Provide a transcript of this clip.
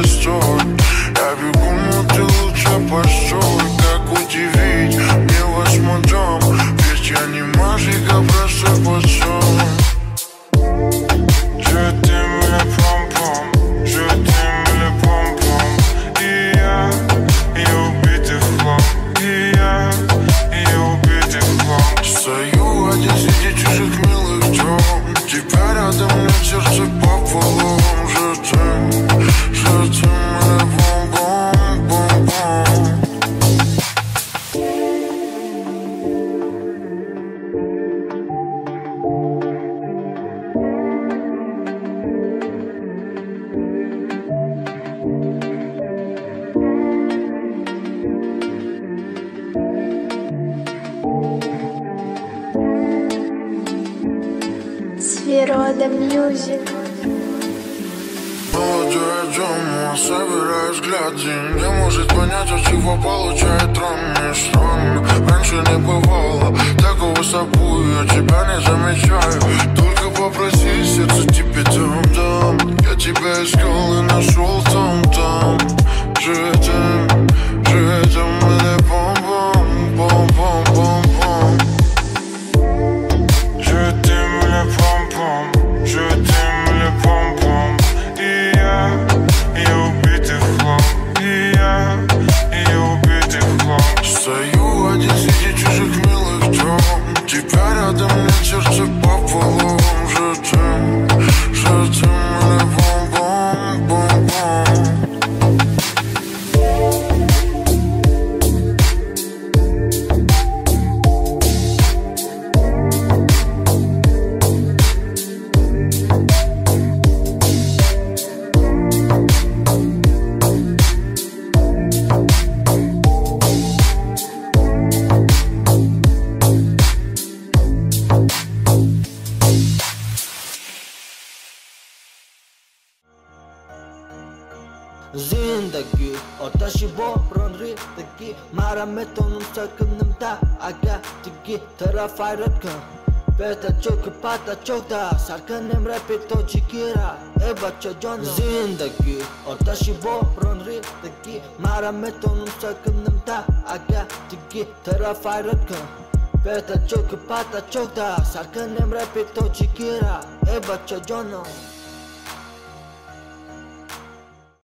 стой. Я бегу, но ты лучше постой. Как удивить мне восьмой дом, ведь я не мажик, а просто пацан. Je t'aime le pom-pom, je t'aime le pom-pom. И убитый флаг, и убитый флаг. Стою один среди чужих милых дом, тебя рядом, мне сердце пополам. Je t'aime le pom-пом, пом-пом. Свирода Мьюзик. Молодой дома, собираю взгляды, не может понять, от чего получает трон. Странно, раньше не бывало такого с тобой, я тебя не замечаю. Только попроси, сердце тебе дам. Я тебя искал и нашел там. Je t'aime le pom-pom, pom-pom, pom-pom. Je t'aime le pom-pom, je t'aime le pom-pom. И убитый флаг, и убитый флаг. Стою один среди чужих милых дом, тебя рядом, мне сердце пополам. Je t'aime le pом-пом, пом-пом. Zindagi otashi boronridagi marametonum sakınımda aga tigi taraf ayrıtkın Beta çok pata çok da sarkanım repito çikira eba çocuğun Zindagi otashi boronridagi marametonum sakınımda aga tigi taraf ayrıtkın Beta çok pata çok da sarkanım repito çikira eba çocuğun